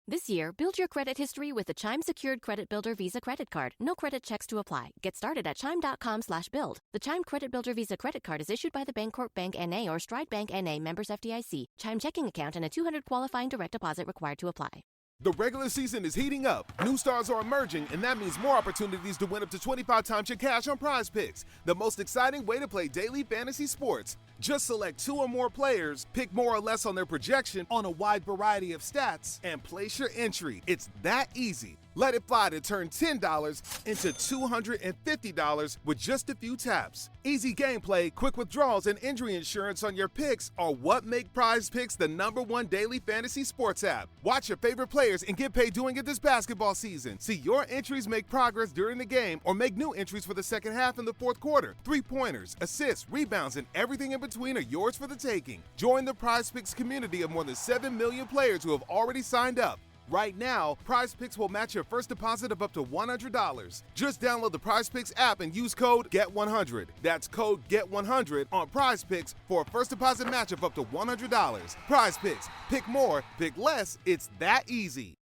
This year, build your credit history with the Chime Secured Credit Builder Visa Credit Card. No credit checks to apply. Get started at chime.com/build. The Chime Credit Builder Visa Credit Card is issued by the Bancorp Bank N.A. or Stride Bank N.A. members FDIC. Chime checking account and a $200 qualifying direct deposit required to apply. The regular season is heating up. New stars are emerging, and that means more opportunities to win up to 25 times your cash on Prize Picks, the most exciting way to play daily fantasy sports. Just select 2 or more players, pick more or less on their projection on a wide variety of stats, and place your entry. It's that easy. Let it fly to turn $10 into $250 with just a few taps. Easy gameplay, quick withdrawals, and injury insurance on your picks are what make Prize Picks the #1 daily fantasy sports app. Watch your favorite players and get paid doing it this basketball season. See your entries make progress during the game or make new entries for the second half and the fourth quarter. 3-pointers, assists, rebounds, and everything in between are yours for the taking. Join the Prize Picks community of more than 7 million players who have already signed up. Right now, Prize Picks will match your first deposit of up to $100. Just download the Prize Picks app and use code GET100. That's code GET100 on Prize Picks for a first deposit match of up to $100. Prize Picks. Pick more, pick less. It's that easy.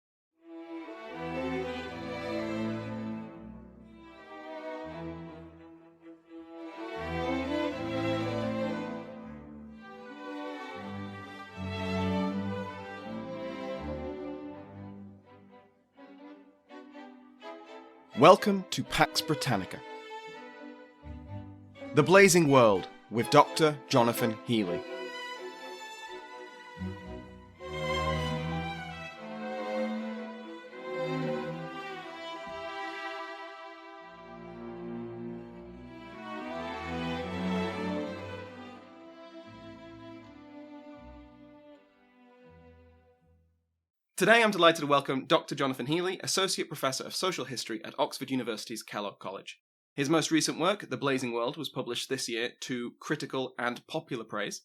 Welcome to Pax Britannica. The Blazing World with Dr. Jonathan Healey. Today I'm delighted to welcome Dr. Jonathan Healey, Associate Professor of Social History at Oxford University's Kellogg College. His most recent work, The Blazing World, was published this year to critical and popular praise.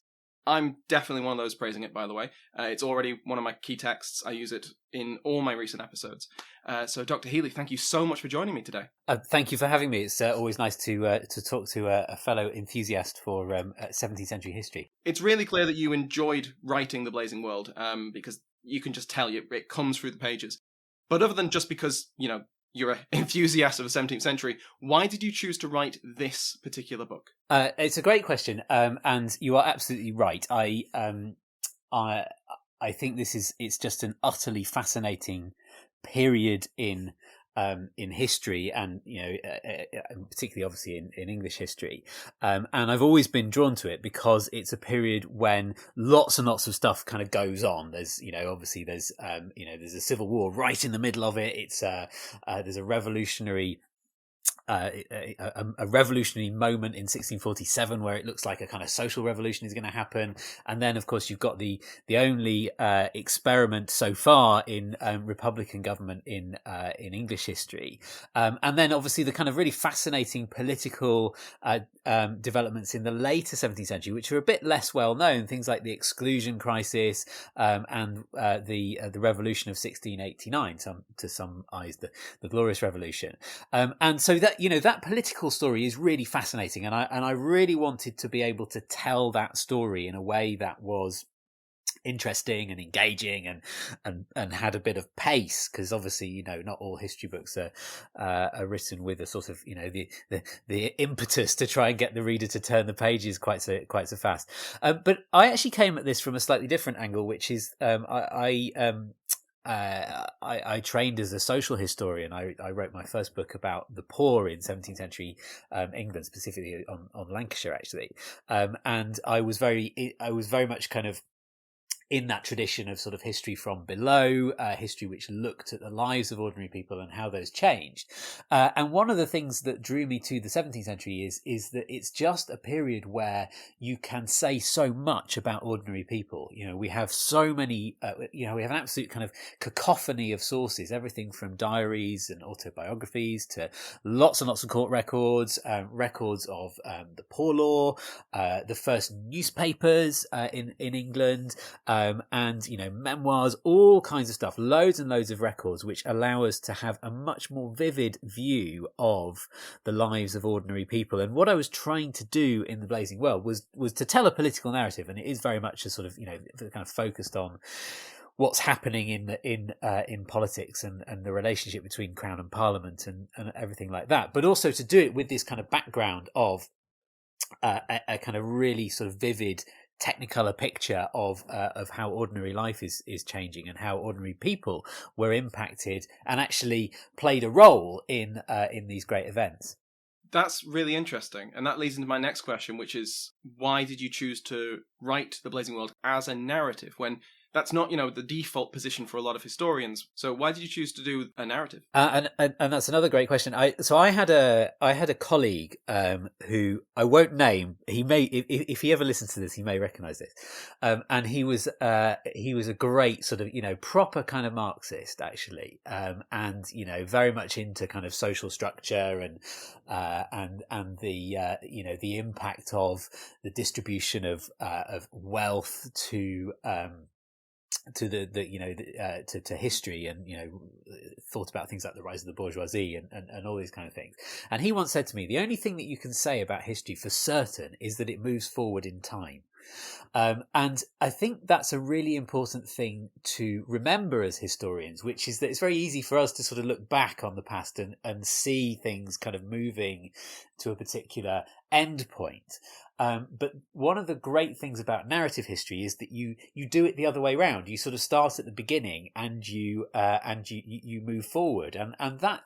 I'm definitely one of those praising it, by the way. It's already one of my key texts. I use it in all my recent episodes. So Dr. Healey, thank you so much for joining me today. Thank you for having me. It's always nice to talk to a fellow enthusiast for 17th century history. It's really clear that you enjoyed writing The Blazing World, because you can just tell it comes through the pages. But other than just because, you're an enthusiast of the 17th century, why did you choose to write this particular book? It's a great question, and you are absolutely right. I think it's just an utterly fascinating period in history, and particularly obviously in English history, and I've always been drawn to it because it's a period when lots and lots of stuff kind of goes on. There's obviously there's a civil war right in the middle of it. It's there's a revolutionary a revolutionary moment in 1647 where it looks like a kind of social revolution is going to happen, and then of course you've got the only experiment so far in republican government in English history, and then obviously the kind of really fascinating political developments in the later 17th century, which are a bit less well known, things like the exclusion crisis, and the revolution of 1689, to some eyes the Glorious Revolution, and so that that political story is really fascinating, and I really wanted to be able to tell that story in a way that was interesting and engaging and had a bit of pace, because obviously not all history books are written with a sort of the impetus to try and get the reader to turn the pages quite so fast. But I actually came at this from a slightly different angle, which is I trained as a social historian. I wrote my first book about the poor in 17th century England, specifically on Lancashire, actually, and I was very much kind of in that tradition of sort of history from below, history which looked at the lives of ordinary people and how those changed. And one of the things that drew me to the 17th century is that it's just a period where you can say so much about ordinary people. We have so many, we have an absolute kind of cacophony of sources, everything from diaries and autobiographies to lots and lots of court records, records of the poor law, the first newspapers in England, and memoirs, all kinds of stuff, loads and loads of records which allow us to have a much more vivid view of the lives of ordinary people. And what I was trying to do in The Blazing World was to tell a political narrative, and it is very much a sort of kind of focused on what's happening in politics and the relationship between Crown and Parliament and everything like that, but also to do it with this kind of background of a kind of really sort of vivid technicolor picture of how ordinary life is changing and how ordinary people were impacted and actually played a role in these great events. That's really interesting. And that leads into my next question, which is, why did you choose to write The Blazing World as a narrative when that's not, the default position for a lot of historians? So why did you choose to do a narrative? And that's another great question. I had a colleague who I won't name. He may, if he ever listens to this, he may recognise this. And he was a great sort of proper kind of Marxist actually, and very much into kind of social structure and the the impact of the distribution of wealth to to history, and thought about things like the rise of the bourgeoisie and all these kind of things. And he once said to me, the only thing that you can say about history for certain is that it moves forward in time. And I think that's a really important thing to remember as historians, which is that it's very easy for us to sort of look back on the past and see things kind of moving to a particular end point. But one of the great things about narrative history is that you do it the other way around. You sort of start at the beginning and you move forward, and that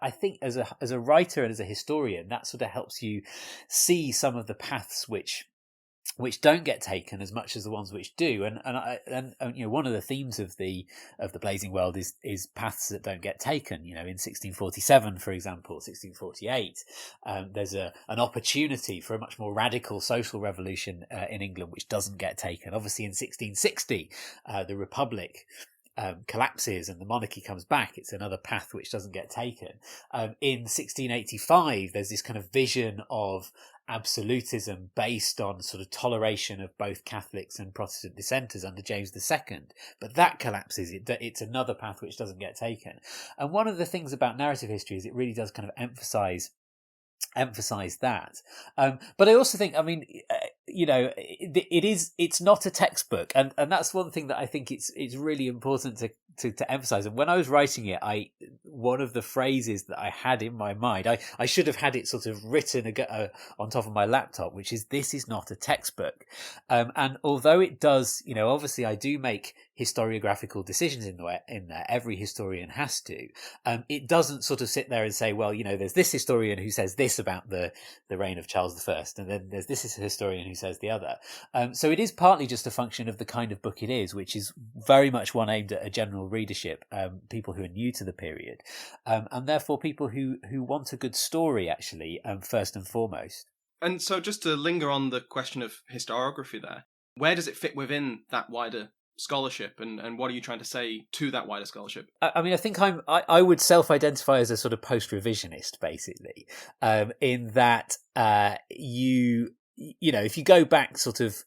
I think as a writer and as a historian, that sort of helps you see some of the paths which don't get taken as much as the ones which do, and one of the themes of the Blazing World is paths that don't get taken. In 1647, for example, 1648, there's an opportunity for a much more radical social revolution in England which doesn't get taken. Obviously, in 1660, the Republic collapses and the monarchy comes back. It's another path which doesn't get taken. In 1685, there's this kind of vision of absolutism based on sort of toleration of both Catholics and Protestant dissenters under James II, but that collapses. It's another path which doesn't get taken. And one of the things about narrative history is it really does kind of emphasize that. But I also think, it's not a textbook, and that's one thing that I think it's really important to emphasize. And when I was writing it, one of the phrases that I had in my mind, I should have had it sort of written on top of my laptop, which is, this is not a textbook. And although it does, obviously I do make historiographical decisions in there, every historian has to, it doesn't sort of sit there and say, well, there's this historian who says this about the reign of Charles I, and then there's this historian who says the other. So it is partly just a function of the kind of book it is, which is very much one aimed at a general readership, people who are new to the period, and therefore people who want a good story, actually, first and foremost. And so just to linger on the question of historiography there, where does it fit within that wider scholarship, and what are you trying to say to that wider scholarship? I think I would self-identify as a sort of post-revisionist, basically, in that if you go back sort of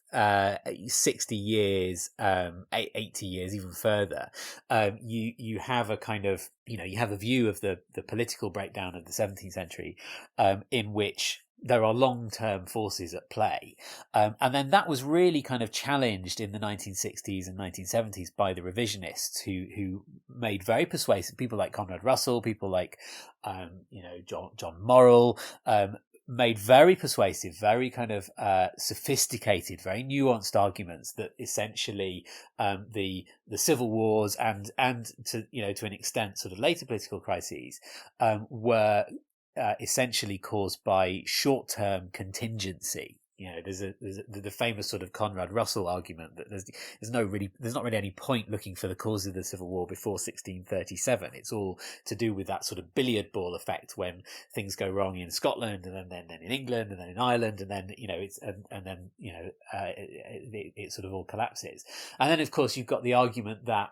60 years, 80 years, even further, you have a kind of, you have a view of the political breakdown of the 17th century, in which there are long-term forces at play. And then that was really kind of challenged in the 1960s and 1970s by the revisionists who made very persuasive, people like Conrad Russell, people like, John Morrill, made very persuasive, very kind of sophisticated, very nuanced arguments that essentially the civil wars and to an extent sort of later political crises were essentially caused by short-term contingency. There's the famous sort of Conrad Russell argument that there's not really any point looking for the cause of the Civil War before 1637. It's all to do with that sort of billiard ball effect when things go wrong in Scotland, and then in England, and then in Ireland, and then it sort of all collapses. And then of course you've got the argument that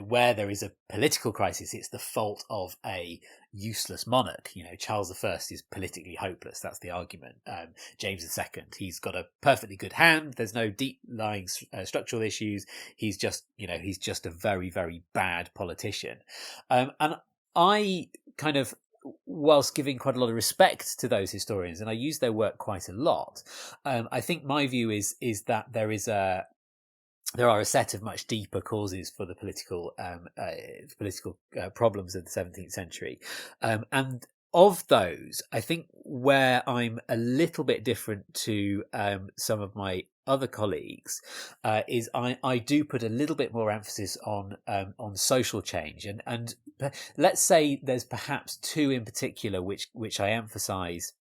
where there is a political crisis, it's the fault of a useless monarch. Charles I is politically hopeless. That's the argument. James II, he's got a perfectly good hand. There's no deep lying structural issues. He's just a very, very bad politician. And I kind of, whilst giving quite a lot of respect to those historians, and I use their work quite a lot, I think my view is that there is there are a set of much deeper causes for the political problems of the 17th century, and of those, I think where I'm a little bit different to some of my other colleagues is I do put a little bit more emphasis on social change, and let's say there's perhaps two in particular which I emphasise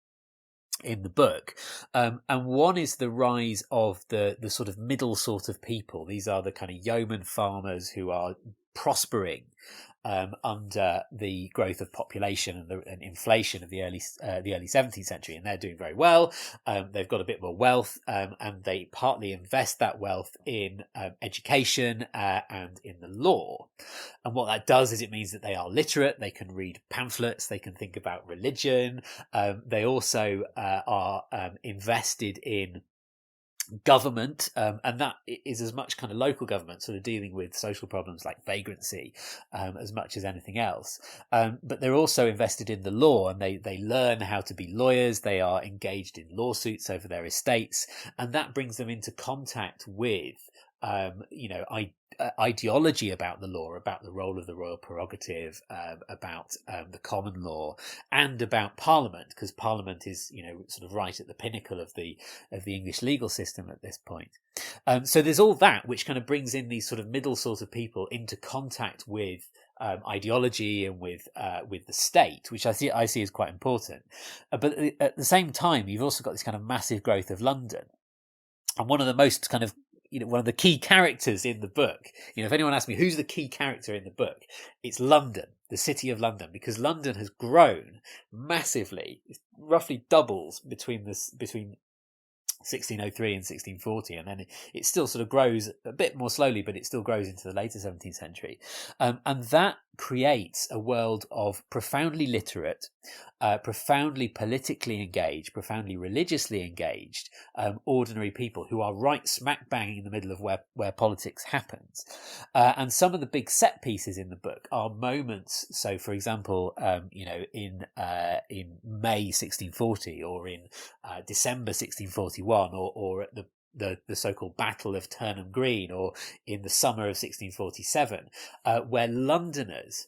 in the book, and one is the rise of the sort of middle sort of people. These are the kind of yeoman farmers who are prospering under the growth of population and inflation of the early 17th century, and they're doing very well. They've got a bit more wealth, and they partly invest that wealth in education and in the law. And what that does is it means that they are literate, they can read pamphlets, they can think about religion. They also are invested in government, and that is as much kind of local government, sort of dealing with social problems like vagrancy as much as anything else. But they're also invested in the law, and they learn how to be lawyers. They are engaged in lawsuits over their estates, and that brings them into contact with ideology about the law, about the role of the royal prerogative, about the common law, and about Parliament, because Parliament is, sort of right at the pinnacle of the English legal system at this point. So there's all that which kind of brings in these sort of middle sort of people into contact with ideology and with the state, which I see as quite important. But at the same time, you've also got this kind of massive growth of London, and one of the most kind of one of the key characters in the book, if anyone asks me who's the key character in the book, it's London, the city of London, because London has grown massively. It roughly doubles between 1603 and 1640, and then it still sort of grows a bit more slowly, but it still grows into the later 17th century. And that creates a world of profoundly literate, profoundly politically engaged, profoundly religiously engaged, ordinary people who are right smack bang in the middle of where politics happens. And some of the big set pieces in the book are moments. So, for example, in May 1640, or in December 1641, or at the so-called Battle of Turnham Green, or in the summer of 1647, where Londoners,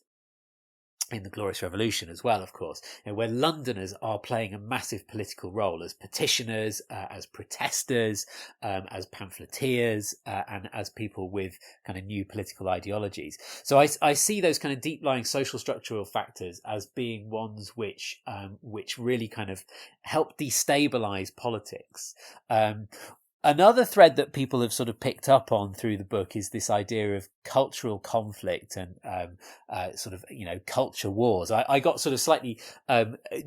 in the Glorious Revolution as well, of course, where Londoners are playing a massive political role as petitioners, as protesters, as pamphleteers, and as people with kind of new political ideologies. So I see those kind of deep-lying social structural factors as being ones which really kind of help destabilize politics. Another thread that people have sort of picked up on through the book is this idea of cultural conflict and culture wars. I got sort of slightly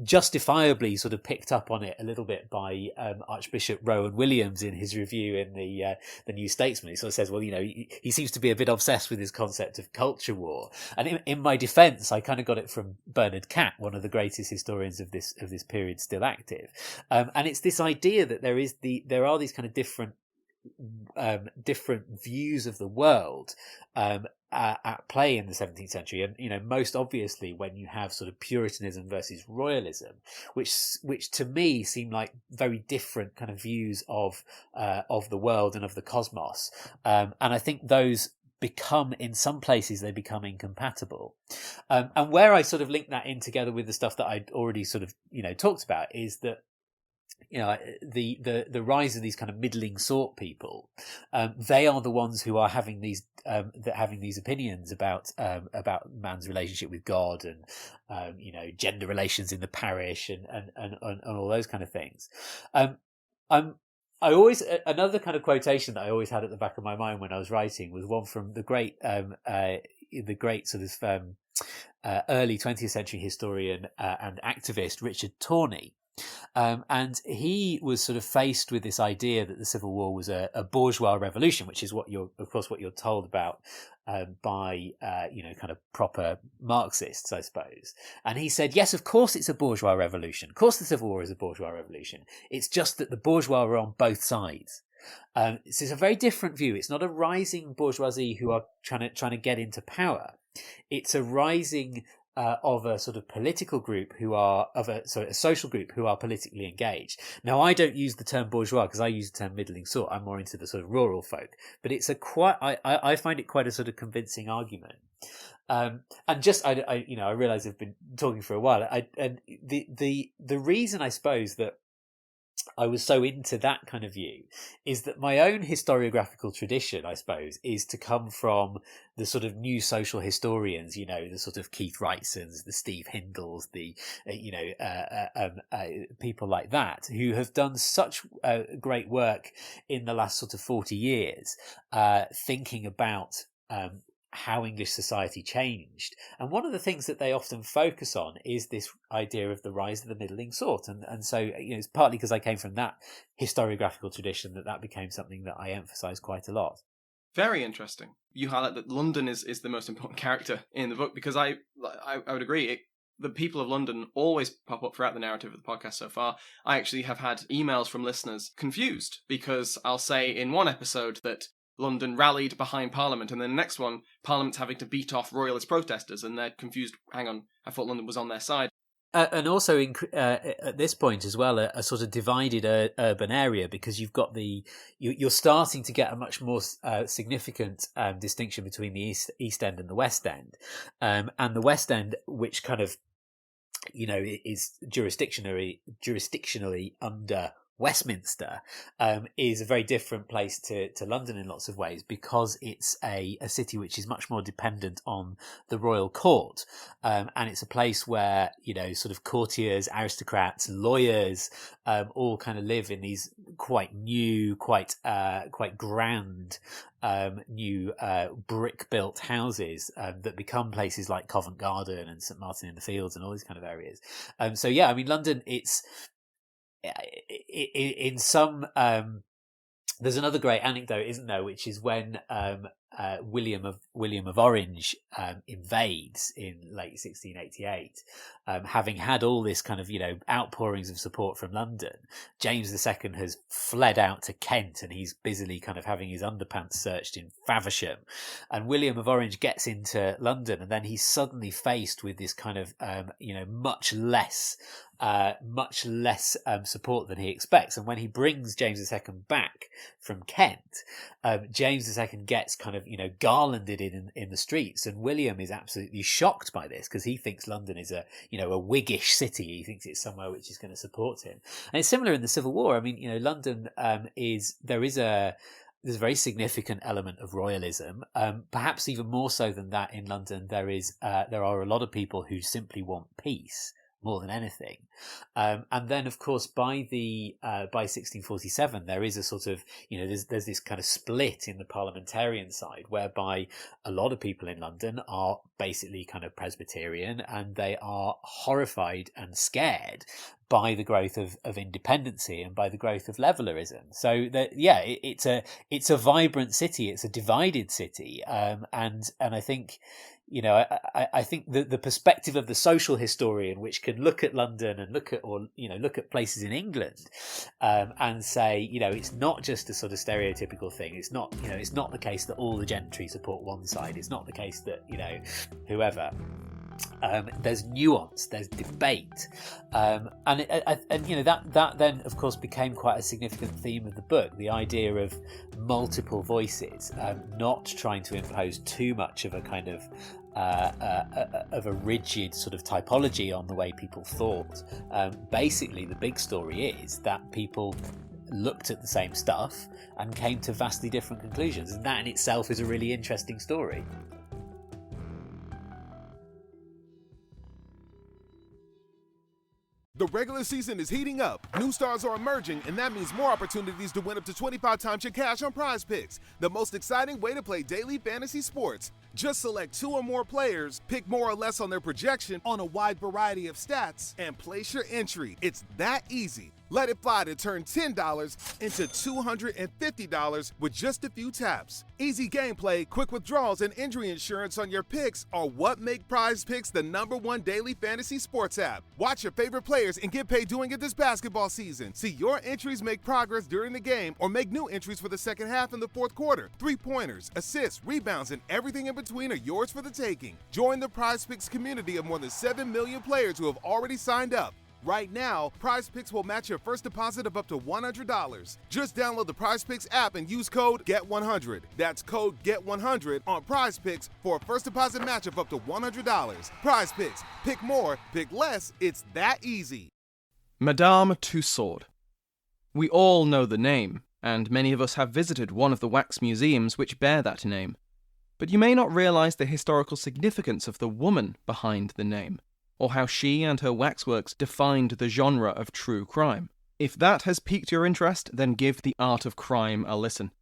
justifiably sort of picked up on it a little bit by Archbishop Rowan Williams in his review in the New Statesman. He sort of says, well, he seems to be a bit obsessed with this concept of culture war. And in my defence, I kind of got it from Bernard Catt, one of the greatest historians of this period still active. And it's this idea that there are these kind of different views of the world at play in the 17th century, and most obviously when you have sort of Puritanism versus royalism, which to me seem like very different kind of views of the world and of the cosmos, and I think those become, in some places they become incompatible, and where I sort of link that in together with the stuff that I'd already sort of talked about is that the rise of these kind of middling sort people, they are the ones who are having these opinions about man's relationship with God, and gender relations in the parish, and all those kind of things. Another kind of quotation that I always had at the back of my mind when I was writing was one from the great sort of early 20th century historian and activist Richard Tawney. And he was sort of faced with this idea that the Civil War was a bourgeois revolution, which is what you're told about by kind of proper Marxists, I suppose. And he said, yes, of course it's a bourgeois revolution. Of course the Civil War is a bourgeois revolution. It's just that the bourgeois are on both sides. So it's a very different view. It's not a rising bourgeoisie who are trying to get into power. It's a rising of a sort of political group a social group who are politically engaged. Now, I don't use the term bourgeois because I use the term middling sort. I'm more into the sort of rural folk, but it's I find it quite a sort of convincing argument. And just I realize I've been talking for a while. And the reason I suppose that I was so into that kind of view is that my own historiographical tradition, I suppose, is to come from the sort of new social historians, the sort of Keith Wrightsons, the Steve Hindles, the, people like that, who have done such great work in the last sort of 40 years, thinking about how English society changed. And one of the things that they often focus on is this idea of the rise of the middling sort. And so, it's partly because I came from that historiographical tradition that became something that I emphasise quite a lot. Very interesting. You highlight that London is the most important character in the book, because I would agree. The people of London always pop up throughout the narrative of the podcast so far. I actually have had emails from listeners confused because I'll say in one episode that London rallied behind Parliament, and then the next one, Parliament's having to beat off royalist protesters, and they're confused. Hang on, I thought London was on their side. And also at this point as well, a sort of divided urban area, because you've got you're starting to get a much more significant distinction between the East End and the West End, and the West End, which kind of is jurisdictionally under Westminster, is a very different place to London in lots of ways, because it's a city which is much more dependent on the royal court, and it's a place where sort of courtiers, aristocrats, lawyers, all kind of live in these quite new, quite grand, new brick-built houses that become places like Covent Garden and St Martin in the Fields and all these kind of areas. So yeah, I mean, London, it's in some there's another great anecdote, isn't there, which is when William of Orange invades in late 1688, having had all this kind of outpourings of support from London. James II has fled out to Kent, and he's busily kind of having his underpants searched in Faversham, and William of Orange gets into London, and then he's suddenly faced with this kind of much less support than he expects. And when he brings James II back from Kent, James II gets kind of garlanded in the streets, and William is absolutely shocked by this, because he thinks London is a Whiggish city. He thinks it's somewhere which is going to support him. And it's similar in the Civil War. I mean, London there's a very significant element of royalism. Perhaps even more so than that in London, there are a lot of people who simply want peace more than anything. And then, of course, by 1647, there is a sort of, there's this kind of split in the parliamentarian side, whereby a lot of people in London are basically kind of Presbyterian, and they are horrified and scared by the growth of independency and by the growth of levellerism. So it's a vibrant city, it's a divided city, and I think I think the perspective of the social historian, which can look at London and look at places in England, and say, it's not just a sort of stereotypical thing. It's not the case that all the gentry support one side. It's not the case that whoever. There's nuance, there's debate, and that then of course became quite a significant theme of the book. The idea of multiple voices, not trying to impose too much of a kind of a rigid sort of typology on the way people thought. Basically, the big story is that people looked at the same stuff and came to vastly different conclusions, and that in itself is a really interesting story. The regular season is heating up. New stars are emerging, and that means more opportunities to win up to 25 times your cash on Prize Picks, the most exciting way to play daily fantasy sports. Just select 2 or more players, pick more or less on their projection on a wide variety of stats, and place your entry. It's that easy. Let it fly to turn $10 into $250 with just a few taps. Easy gameplay, quick withdrawals, and injury insurance on your picks are what make Prize Picks the #1 daily fantasy sports app. Watch your favorite players and get paid doing it this basketball season. See your entries make progress during the game or make new entries for the second half and the fourth quarter. 3-pointers, assists, rebounds, and everything in between are yours for the taking. Join the Prize Picks community of more than 7 million players who have already signed up. Right now, Prize Picks will match your first deposit of up to $100. Just download the Prize Picks app and use code GET100. That's code GET100 on Prize Picks for a first deposit match of up to $100. Prize Picks. Pick more, pick less. It's that easy. Madame Tussaud. We all know the name, and many of us have visited one of the wax museums which bear that name. But you may not realise the historical significance of the woman behind the name, or how she and her waxworks defined the genre of true crime. If that has piqued your interest, then give The Art of Crime a listen.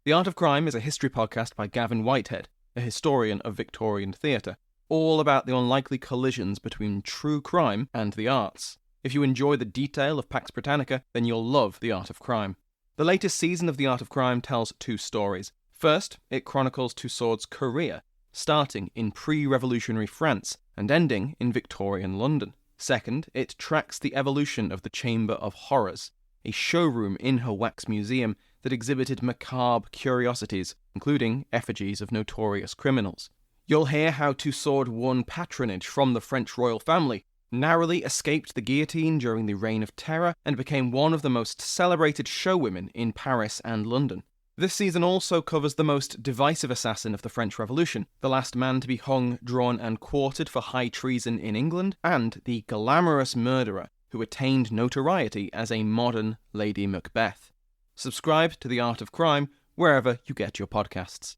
The Art of Crime is a history podcast by Gavin Whitehead, a historian of Victorian theatre, all about the unlikely collisions between true crime and the arts. If you enjoy the detail of Pax Britannica, then you'll love The Art of Crime. The latest season of The Art of Crime tells 2 stories. First, it chronicles Tussaud's career, starting in pre-revolutionary France and ending in Victorian London. Second, it tracks the evolution of the Chamber of Horrors, a showroom in her wax museum that exhibited macabre curiosities, including effigies of notorious criminals. You'll hear how Tussaud won patronage from the French royal family, narrowly escaped the guillotine during the Reign of Terror, and became one of the most celebrated showwomen in Paris and London. This season also covers the most divisive assassin of the French Revolution, the last man to be hung, drawn and quartered for high treason in England, and the glamorous murderer who attained notoriety as a modern Lady Macbeth. Subscribe to The Art of Crime wherever you get your podcasts.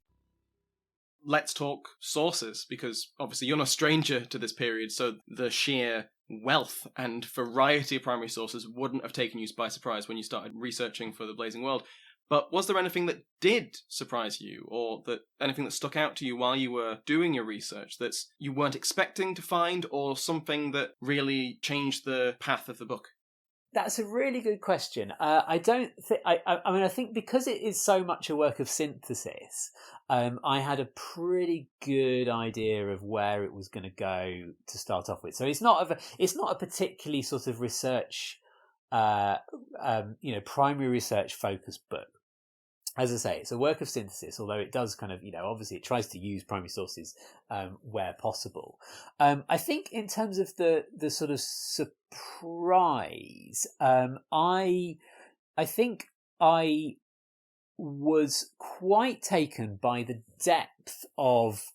Let's talk sources, because obviously you're no stranger to this period, so the sheer wealth and variety of primary sources wouldn't have taken you by surprise when you started researching for The Blazing World. But was there anything that did surprise you, or anything that stuck out to you while you were doing your research that you weren't expecting to find, or something that really changed the path of the book? That's a really good question. I think because it is so much a work of synthesis, I had a pretty good idea of where it was going to go to start off with. So it's not a particularly sort of research, primary research focused book. As I say, it's a work of synthesis, although it does kind of, obviously it tries to use primary sources where possible. I think in terms of the sort of surprise, I think I was quite taken by the depth of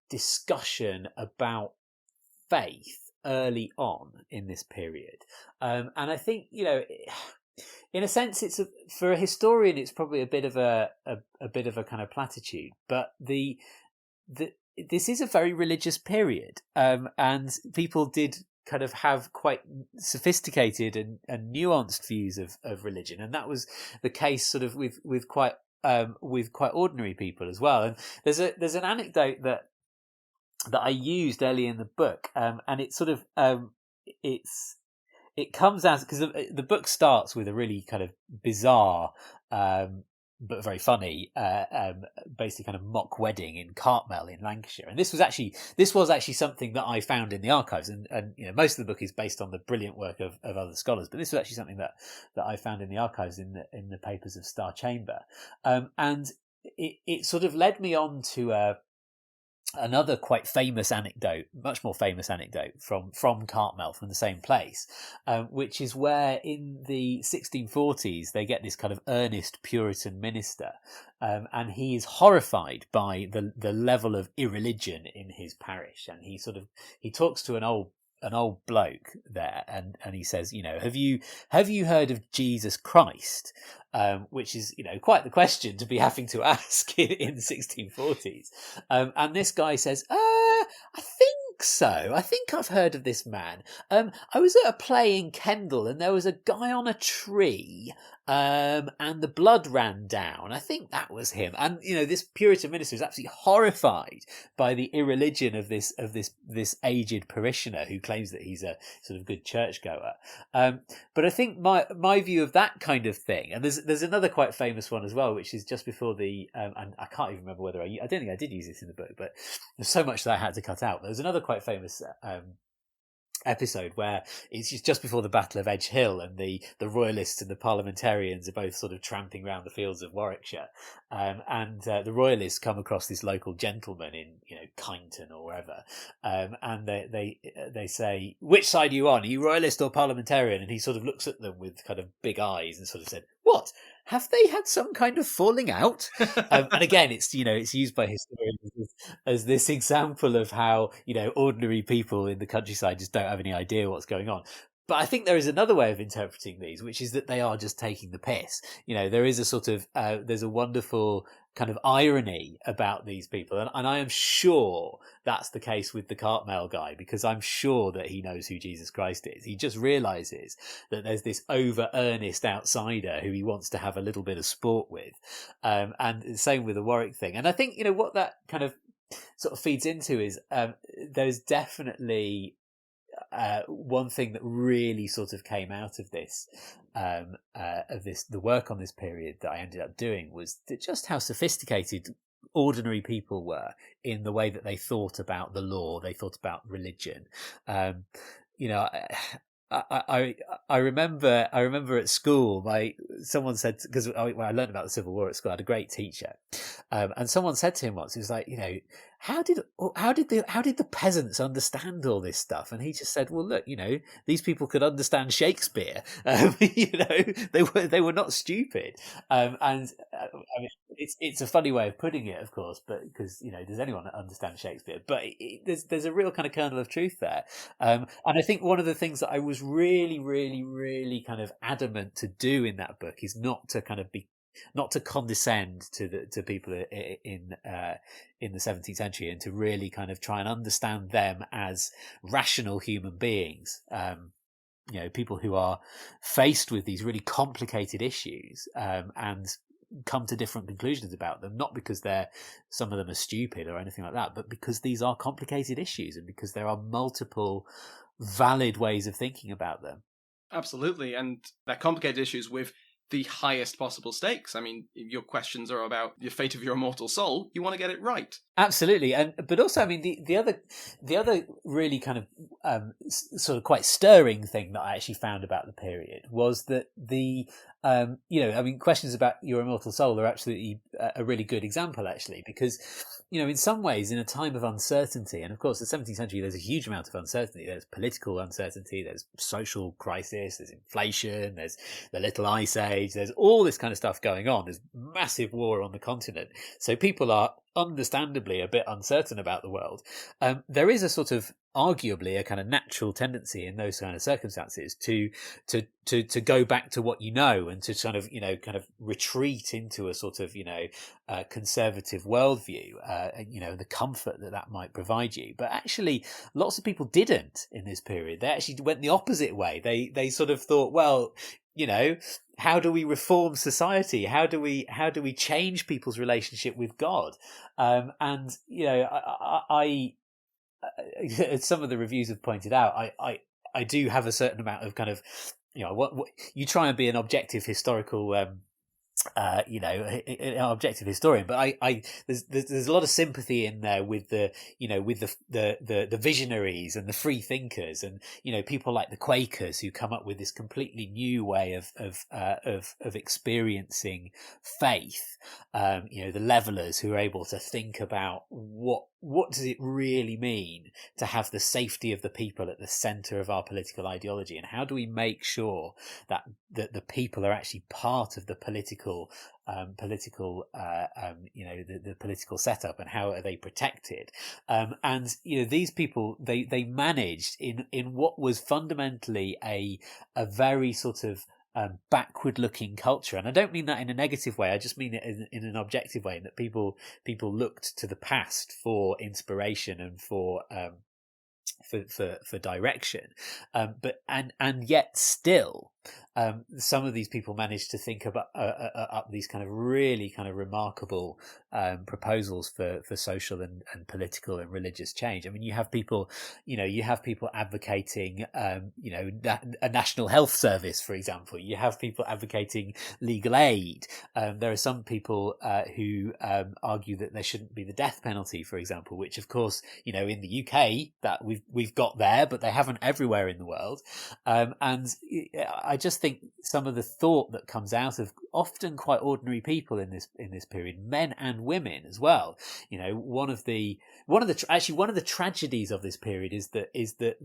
discussion about faith early on in this period. And I think, in a sense, for a historian, it's probably a bit of a kind of platitude. But this is a very religious period, and people did kind of have quite sophisticated and nuanced views of religion, and that was the case sort of with quite ordinary people as well. And there's an anecdote that I used early in the book, and it's sort of it comes as, because the book starts with a really kind of bizarre but very funny basically kind of mock wedding in Cartmel in Lancashire, and this was actually something that I found in the archives, and most of the book is based on the brilliant work of other scholars, but this was actually something that I found in the archives in the papers of Star Chamber, and it sort of led me on to another quite famous anecdote, much more famous anecdote from Cartmel, from the same place, which is where in the 1640s they get this kind of earnest Puritan minister, and he is horrified by the level of irreligion in his parish, and he talks to an old bloke there, and he says, have you heard of Jesus Christ? Which is, quite the question to be having to ask in the 1640s. And this guy says, I think so. I think I've heard of this man. I was at a play in Kendal, and there was a guy on a tree, and the blood ran down. I think that was him. And this Puritan minister is absolutely horrified by the irreligion of this aged parishioner who claims that he's a sort of good churchgoer. But I think my view of that kind of thing, and there's another quite famous one as well, which is just before the and I can't even remember whether I don't think I did use this in the book, but there's so much that I had to cut out. There's another quite famous episode where it's just before the Battle of Edge Hill, and the royalists and the parliamentarians are both sort of tramping around the fields of Warwickshire, and the royalists come across this local gentleman in Kyneton or wherever, and they say, which side are you on? Are you royalist or parliamentarian? And he sort of looks at them with kind of big eyes and sort of said, what? Have they had some kind of falling out? And again, it's used by historians as this example of how ordinary people in the countryside just don't have any idea what's going on. But I think there is another way of interpreting these, which is that they are just taking the piss. There is a sort of there's a wonderful kind of irony about these people, and I am sure that's the case with the Cartmel guy, because I'm sure that he knows who Jesus Christ is. He just realizes that there's this over earnest outsider who he wants to have a little bit of sport with, and the same with the Warwick thing. And I think what that kind of sort of feeds into is there's definitely one thing that really sort of came out of this, the work on this period that I ended up doing, was just how sophisticated ordinary people were in the way that they thought about the law, they thought about religion. I remember at school, someone said, because when I learned about the Civil War at school, I had a great teacher, and someone said to him once, he was like, how did the peasants understand all this stuff? And he just said, well, look, these people could understand Shakespeare. They were not stupid. I mean, it's a funny way of putting it, of course, but because does anyone understand Shakespeare? But there's a real kind of kernel of truth there. And I think one of the things that I was really, really, really kind of adamant to do in that book is not to condescend to people in the 17th century, and to really kind of try and understand them as rational human beings. People who are faced with these really complicated issues, and come to different conclusions about them, not because some of them are stupid or anything like that, but because these are complicated issues, and because there are multiple valid ways of thinking about them. Absolutely, and they're complicated issues with the highest possible stakes. I mean, if your questions are about the fate of your immortal soul, you want to get it right. Absolutely, but also, I mean, the other really kind of sort of quite stirring thing that I actually found about the period was that questions about your immortal soul are absolutely a really good example, actually, because in some ways, in a time of uncertainty, and of course, the 17th century, there's a huge amount of uncertainty. There's political uncertainty, there's social crisis, there's inflation, there's the Little Ice Age, there's all this kind of stuff going on. There's massive war on the continent. So people are understandably a bit uncertain about the world. There is a sort of, arguably, a kind of natural tendency in those kind of circumstances to go back to what and to kind of retreat into a sort of conservative worldview, the comfort that might provide you. But actually, lots of people didn't in this period. They actually went the opposite way. They sort of thought, well, how do we reform society? How do we change people's relationship with God? And I as some of the reviews have pointed out, I do have a certain amount of kind of, what you try and be an objective historical an objective historian, but there's a lot of sympathy in there with the visionaries and the free thinkers, and people like the Quakers who come up with this completely new way of experiencing faith. The Levelers who are able to think about what does it really mean to have the safety of the people at the center of our political ideology, and how do we make sure that the people are actually part of the political the political setup, and how are they protected? And these people, they managed in what was fundamentally a very sort of backward-looking culture, and I don't mean that in a negative way. I just mean it in an objective way, in that people looked to the past for inspiration and for direction, but yet still some of these people managed to think about up these kind of really kind of remarkable proposals for social and political and religious change. I mean, you have people advocating, a national health service, for example. You have people advocating legal aid. There are some people who argue that there shouldn't be the death penalty, for example, which, of course, in the UK that we've got there, but they haven't everywhere in the world. And I just think some of the thought that comes out of often quite ordinary people in this period, men and women as well. One of the tragedies of this period is that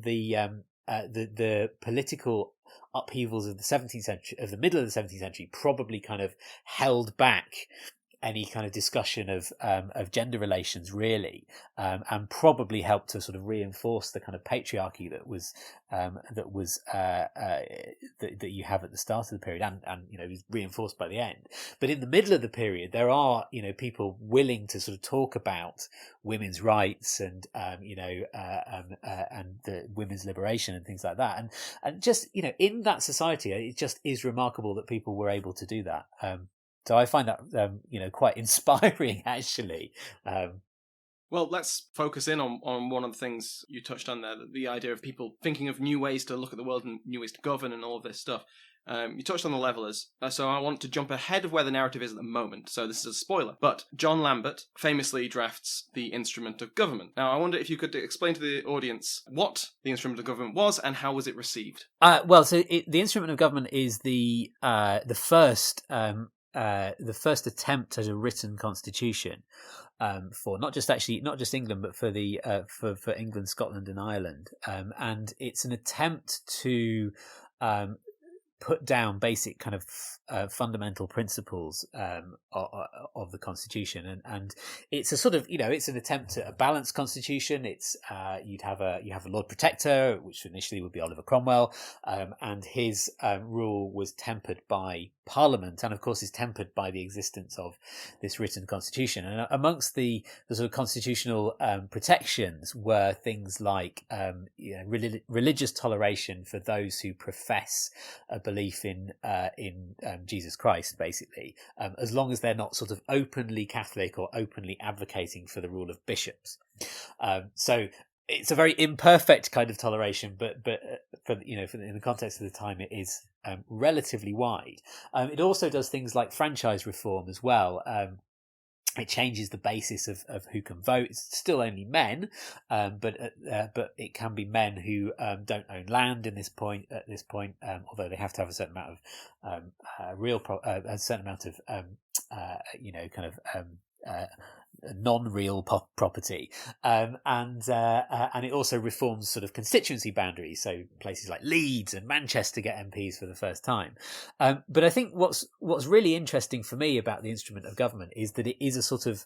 the political upheavals of the 17th century, of the middle of the 17th century, probably kind of held back any kind of discussion of gender relations, and probably helped to sort of reinforce the kind of patriarchy that you have at the start of the period, and is reinforced by the end. But in the middle of the period, there are people willing to sort of talk about women's rights and the women's liberation and things like that, and just in that society, it just is remarkable that people were able to do that. So I find that quite inspiring, actually. Well, let's focus in on one of the things you touched on there, the idea of people thinking of new ways to look at the world and new ways to govern and all of this stuff. You touched on the levelers, so I want to jump ahead of where the narrative is at the moment, so this is a spoiler. But John Lambert famously drafts The Instrument of Government. Now, I wonder if you could explain to the audience what The Instrument of Government was and how was it received? The Instrument of Government is the first attempt at a written constitution for not just England, but for England, Scotland, and Ireland, and it's an attempt to put down basic kind of fundamental principles of the constitution, and it's a sort of it's an attempt at a balanced constitution. It's you have a Lord Protector, which initially would be Oliver Cromwell, and his rule was tempered by Parliament, and of course is tempered by the existence of this written constitution. And amongst the sort of constitutional protections were things like religious toleration for those who profess a belief in Jesus Christ, basically, as long as they're not sort of openly Catholic or openly advocating for the rule of bishops. So it's a very imperfect kind of toleration, but in the context of the time, it is relatively wide. It also does things like franchise reform as well. It changes the basis of who can vote. It's still only men, but it can be men who don't own land at this point. Although they have to have a certain amount of non-real property, and it also reforms sort of constituency boundaries. So places like Leeds and Manchester get MPs for the first time. But I think what's really interesting for me about the Instrument of Government is that it is a sort of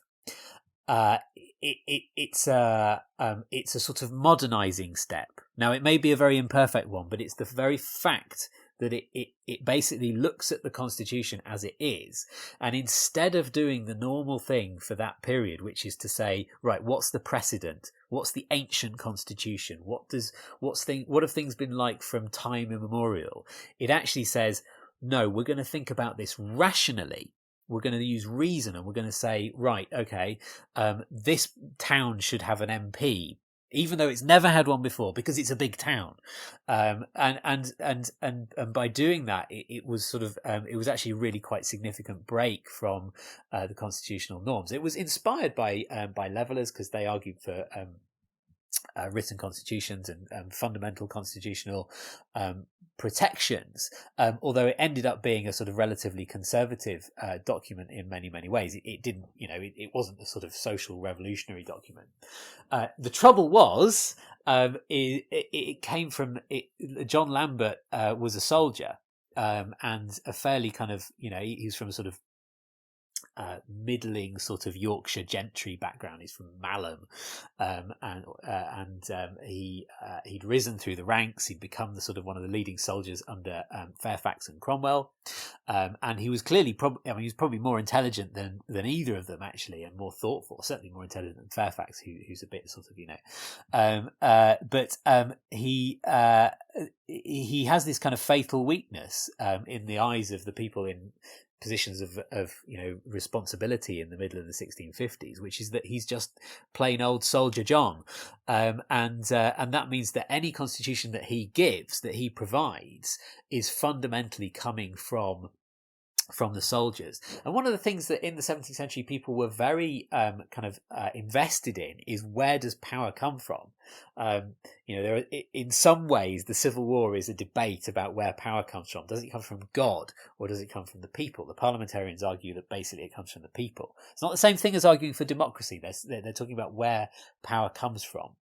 it's a sort of modernizing step. Now, it may be a very imperfect one, but it's the very fact that it basically looks at the Constitution as it is, and instead of doing the normal thing for that period, which is to say, right, what's the precedent? What's the ancient Constitution? What have things been like from time immemorial? It actually says, no, we're going to think about this rationally. We're going to use reason, and we're going to say, right, okay, this town should have an MP, even though it's never had one before, because it's a big town, and by doing that, it was sort of it was actually a really quite significant break from the constitutional norms. It was inspired by Levelers, because they argued for written constitutions and fundamental constitutional protections, although it ended up being a sort of relatively conservative document in many ways. It didn't, it wasn't a sort of social revolutionary document. The trouble was, it came from John Lambert was a soldier, and a fairly kind of, he was from a sort of middling sort of Yorkshire gentry background. He's from Malham, he'd risen through the ranks. He'd become the sort of one of the leading soldiers under Fairfax and Cromwell, and he was clearly he was probably more intelligent than either of them actually, and more thoughtful. Certainly more intelligent than Fairfax, who's a bit sort of but he has this kind of fatal weakness in the eyes of the people in positions of responsibility in the middle of the 1650s, which is that he's just plain old Soldier John, and that means that any constitution that he gives, that he provides, is fundamentally coming from the soldiers. And one of the things that in the 17th century people were very invested in is, where does power come from? There are, in some ways, the Civil War is a debate about where power comes from. Does it come from God, or does it come from the people? The parliamentarians argue that basically it comes from the people. It's not the same thing as arguing for democracy. They're talking about where power comes from.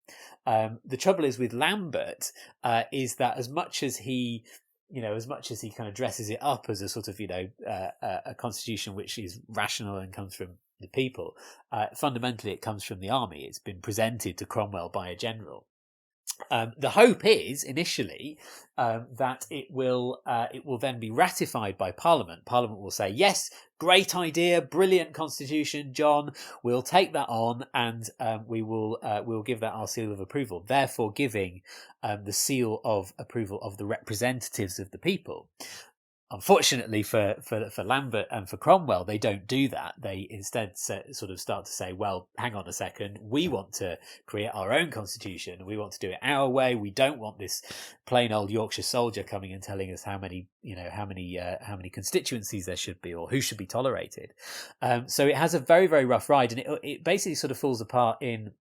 The trouble is with Lambert is that as much as he kind of dresses it up as a sort of, a constitution which is rational and comes from the people, fundamentally it comes from the army. It's been presented to Cromwell by a general. The hope is initially that it will then be ratified by Parliament. Parliament will say, yes, great idea, brilliant constitution, John. We'll take that on, and we'll give that our seal of approval. Therefore, giving the seal of approval of the representatives of the people. Unfortunately for Lambert and for Cromwell, they don't do that. They instead sort of start to say, well, hang on a second, we want to create our own constitution. We want to do it our way. We don't want this plain old Yorkshire soldier coming and telling us how many constituencies there should be, or who should be tolerated. So it has a very, very rough ride, and it basically sort of falls apart in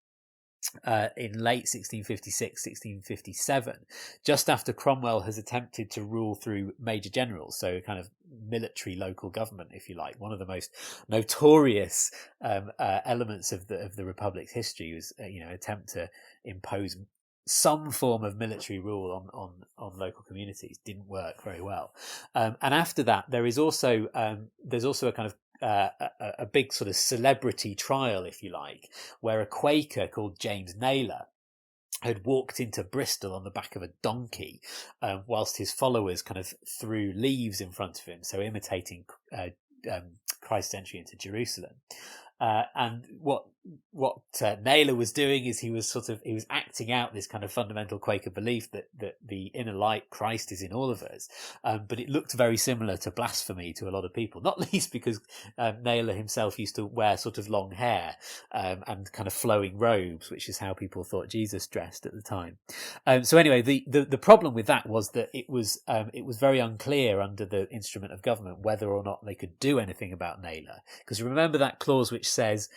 late 1656, 1657, just after Cromwell has attempted to rule through major generals, so kind of military local government, if you like. One of the most notorious elements of the Republic's history was, attempt to impose some form of military rule on local communities. Didn't work very well. And after that, there's also a kind of a big sort of celebrity trial, if you like, where a Quaker called James Naylor had walked into Bristol on the back of a donkey, whilst his followers kind of threw leaves in front of him, so imitating Christ's entry into Jerusalem. And what Naylor was doing is he was acting out this kind of fundamental Quaker belief that the inner light, Christ, is in all of us. But it looked very similar to blasphemy to a lot of people, not least because Naylor himself used to wear sort of long hair and kind of flowing robes, which is how people thought Jesus dressed at the time. So anyway, the problem with that was that it was very unclear under the instrument of government whether or not they could do anything about Naylor, because remember that clause which says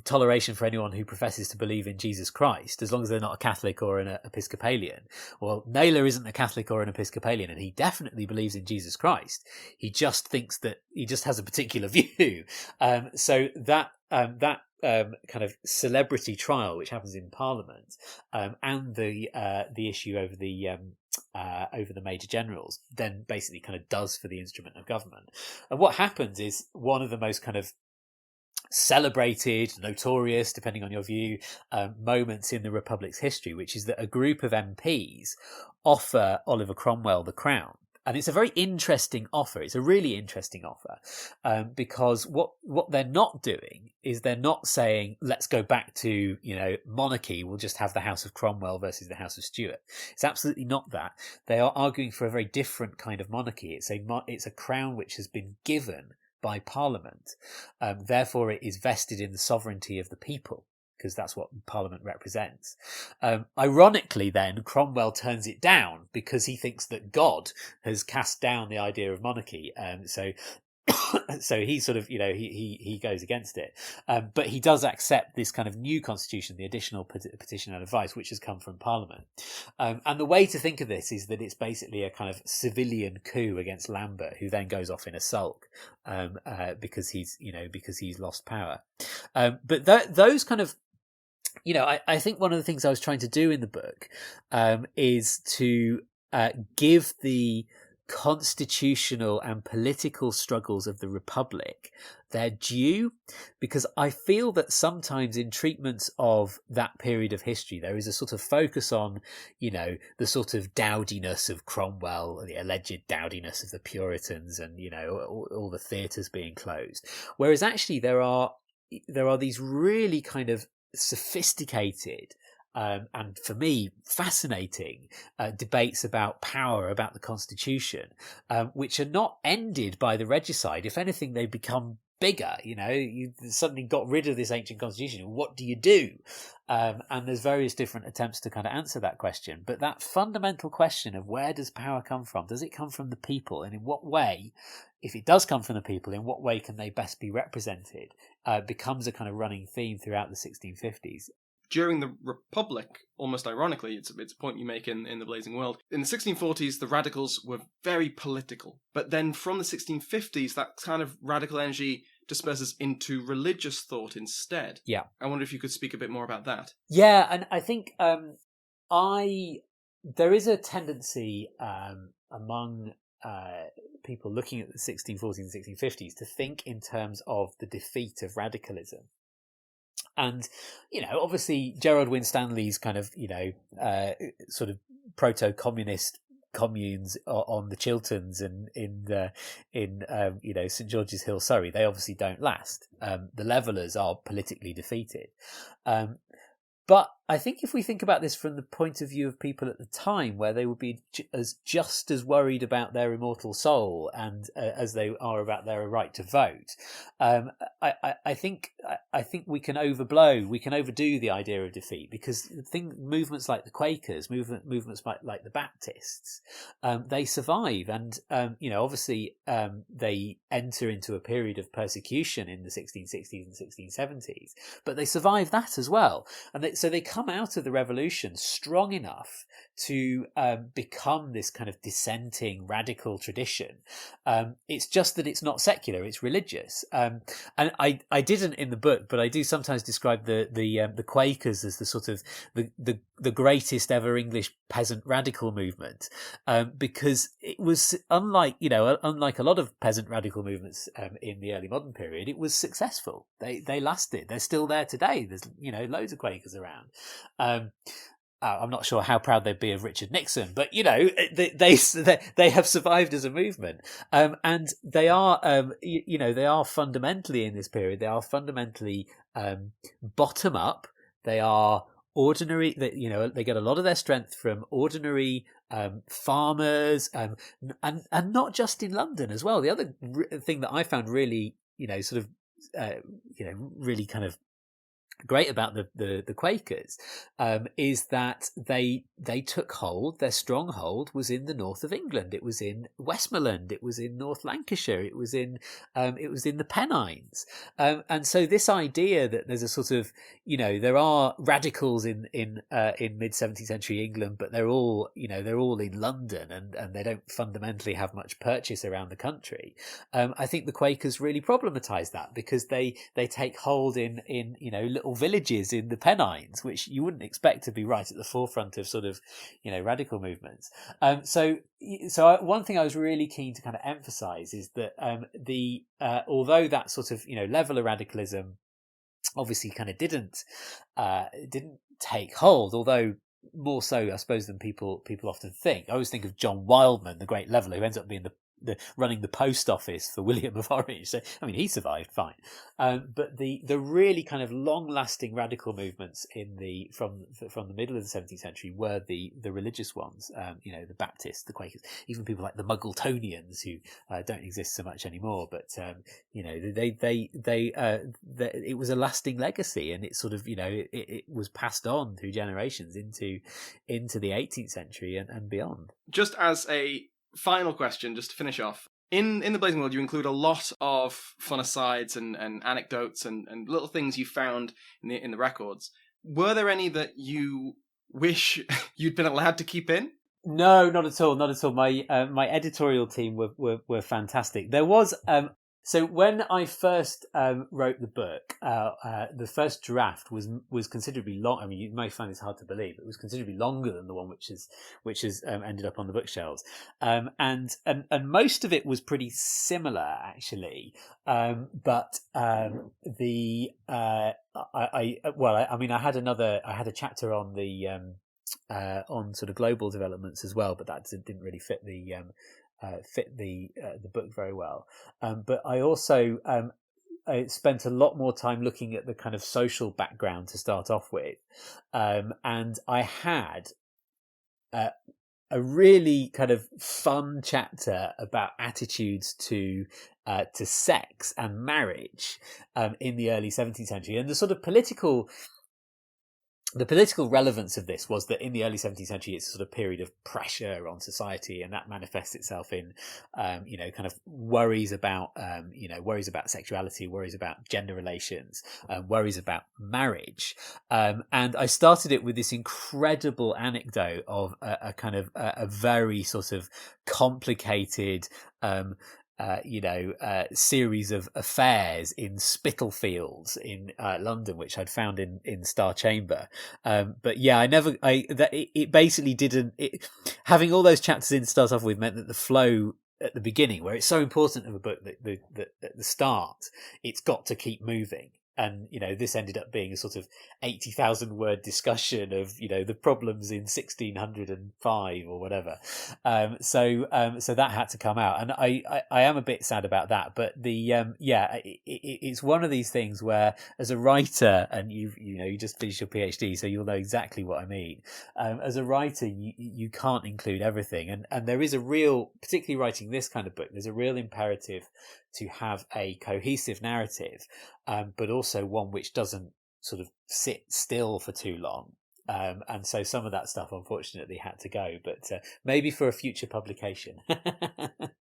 toleration for anyone who professes to believe in Jesus Christ, as long as they're not a Catholic or an Episcopalian. Well, Naylor isn't a Catholic or an Episcopalian, and he definitely believes in Jesus Christ. He just thinks that he just has a particular view. So that kind of celebrity trial, which happens in Parliament, and the issue over the major generals, then basically kind of does for the instrument of government. And what happens is one of the most kind of celebrated, notorious, depending on your view, moments in the Republic's history, which is that a group of MPs offer Oliver Cromwell the crown. And it's a very interesting offer. It's a really interesting offer, because what they're not doing is they're not saying, let's go back to, monarchy. We'll just have the House of Cromwell versus the House of Stuart. It's absolutely not that. They are arguing for a very different kind of monarchy. It's a crown which has been given by Parliament. Therefore, it is vested in the sovereignty of the people, because that's what Parliament represents. Ironically, then, Cromwell turns it down because he thinks that God has cast down the idea of monarchy. So he sort of, he goes against it. But he does accept this kind of new constitution, the additional petition and advice, which has come from Parliament. And the way to think of this is that it's basically a kind of civilian coup against Lambert, who then goes off in a sulk, because he's lost power. But those kind of, I think one of the things I was trying to do in the book is to give the constitutional and political struggles of the Republic their due, because I feel that sometimes in treatments of that period of history there is a sort of focus on, the sort of dowdiness of Cromwell, the alleged dowdiness of the Puritans, and all the theatres being closed, whereas actually there are these really kind of sophisticated and for me fascinating debates about power, about the Constitution, which are not ended by the regicide. If anything, they become bigger. You suddenly got rid of this ancient Constitution. What do you do? And there's various different attempts to kind of answer that question. But that fundamental question of where does power come from? Does it come from the people? And in what way, if it does come from the people, in what way can they best be represented? Becomes a kind of running theme throughout the 1650s. During the Republic, almost ironically, it's a point you make in The Blazing World, in the 1640s, the radicals were very political. But then from the 1650s, that kind of radical energy disperses into religious thought instead. Yeah. I wonder if you could speak a bit more about that. Yeah, and I think there is a tendency among people looking at the 1640s and 1650s to think in terms of the defeat of radicalism. And, obviously Gerald Winstanley's kind of, sort of proto-communist communes on the Chilterns and in St George's Hill, Surrey, they obviously don't last. The Levellers are politically defeated. But I think if we think about this from the point of view of people at the time, where they would be just as worried about their immortal soul and as they are about their right to vote, I think we can overdo the idea of defeat, because movements like the Quakers, movements like the Baptists, they survive, and obviously they enter into a period of persecution in the 1660s and 1670s, but they survive that as well, and so they come out of the revolution strong enough to become this kind of dissenting radical tradition. It's just that it's not secular; it's religious. And I didn't in the book, but I do sometimes describe the Quakers as the sort of the greatest ever English peasant radical movement, because it was unlike a lot of peasant radical movements in the early modern period. It was successful. They lasted. They're still there today. There's loads of Quakers around. I'm not sure how proud they'd be of Richard Nixon, but they have survived as a movement, and they are they are fundamentally in this period. They are fundamentally bottom up. They are ordinary. They get a lot of their strength from ordinary farmers, and not just in London as well. The other thing that I found really really kind of great about the Quakers is that they took hold. Their stronghold was in the north of England. It was in Westmoreland. It was in North Lancashire. It was in the Pennines. And so this idea that there's a sort of there are radicals in mid 17th century England, but they're all in London, and they don't fundamentally have much purchase around the country. I think the Quakers really problematise that, because they take hold in little villages in the Pennines, which you wouldn't expect to be right at the forefront of sort of radical movements. So one thing I was really keen to kind of emphasise is that although that sort of level of radicalism obviously kind of didn't take hold, although more so I suppose than people often think. I always think of John Wildman, the great leveller, who ends up being the running the post office for William of Orange. So I mean, he survived fine, but the really kind of long lasting radical movements from the middle of the 17th century were the religious ones. The Baptists, the Quakers, even people like the Muggletonians, who don't exist so much anymore. But it was a lasting legacy, and it sort of it was passed on through generations into the 18th century and beyond. Just as a final question, just to finish off. In The Blazing World, you include a lot of fun asides and anecdotes and little things you found in the records. Were there any that you wish you'd been allowed to keep in? No, not at all. Not at all. My editorial team were fantastic. There was So when I first wrote the book, the first draft was considerably long. I mean, you may find this hard to believe. It was considerably longer than the one which has ended up on the bookshelves, and most of it was pretty similar actually. But the I had a chapter on the on sort of global developments as well, but that didn't really fit the book very well. But I also I spent a lot more time looking at the kind of social background to start off with, and I had a really kind of fun chapter about attitudes to sex and marriage in the early 17th century, and the sort of political relevance of this was that in the early 17th century, it's a sort of period of pressure on society, and that manifests itself in, kind of worries about sexuality, worries about gender relations, worries about marriage. And I started it with this incredible anecdote of a very sort of complicated, series of affairs in Spitalfields in London, which I'd found in Star Chamber. But yeah, it basically didn't. Having all those chapters in to start off with meant that the flow at the beginning, where it's so important of a book that at the start, it's got to keep moving. And, this ended up being a sort of 80,000 word discussion of, the problems in 1605 or whatever. So that had to come out. And I am a bit sad about that. But it's one of these things where as a writer, and you just finished your PhD, so you'll know exactly what I mean. As a writer, you can't include everything. And there is a real, particularly writing this kind of book, there's a real imperative to have a cohesive narrative, but also one which doesn't sort of sit still for too long. And so some of that stuff, unfortunately, had to go, but maybe for a future publication.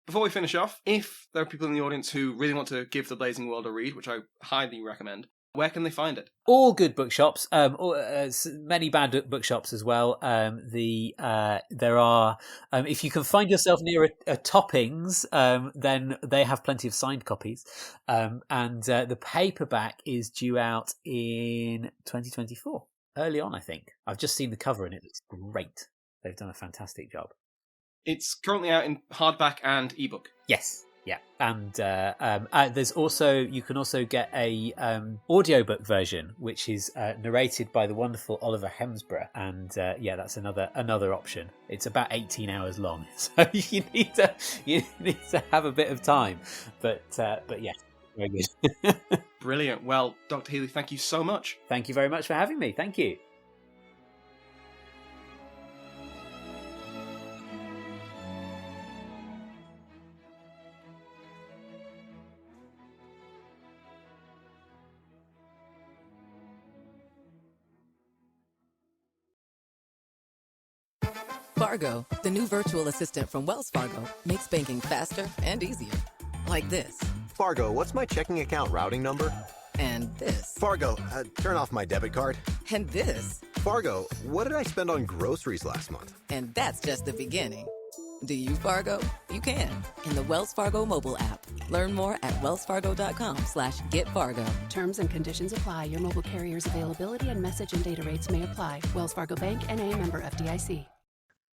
Before we finish off, if there are people in the audience who really want to give The Blazing World a read, which I highly recommend, where can they find it? All good bookshops, many bad bookshops as well. There are, if you can find yourself near a Toppings, then they have plenty of signed copies. And the paperback is due out in 2024, early on, I think. I've just seen the cover and it looks great. They've done a fantastic job. It's currently out in hardback and ebook. Yes. Yeah, and there's also, you can also get a audiobook version, which is narrated by the wonderful Oliver Hemsborough, and that's another option. It's about 18 hours long, so you need to have a bit of time, but yeah, very good. Brilliant. Well, Dr. Healey, thank you so much. Thank you very much for having me. Thank you. Fargo, the new virtual assistant from Wells Fargo, makes banking faster and easier. Like this. Fargo, what's my checking account routing number? And this. Fargo, turn off my debit card. And this. Fargo, what did I spend on groceries last month? And that's just the beginning. Do you, Fargo? You can. In the Wells Fargo mobile app. Learn more at wellsfargo.com/getfargo. Terms and conditions apply. Your mobile carrier's availability and message and data rates may apply. Wells Fargo Bank, N.A., member FDIC.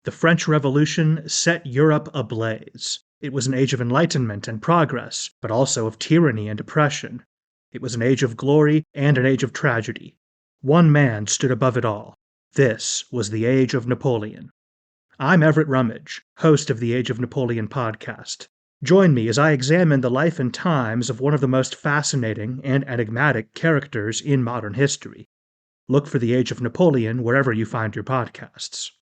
The French Revolution set Europe ablaze. It was an age of enlightenment and progress, but also of tyranny and oppression. It was an age of glory and an age of tragedy. One man stood above it all. This was the Age of Napoleon. I'm Everett Rummage, host of the Age of Napoleon podcast. Join me as I examine the life and times of one of the most fascinating and enigmatic characters in modern history. Look for the Age of Napoleon wherever you find your podcasts.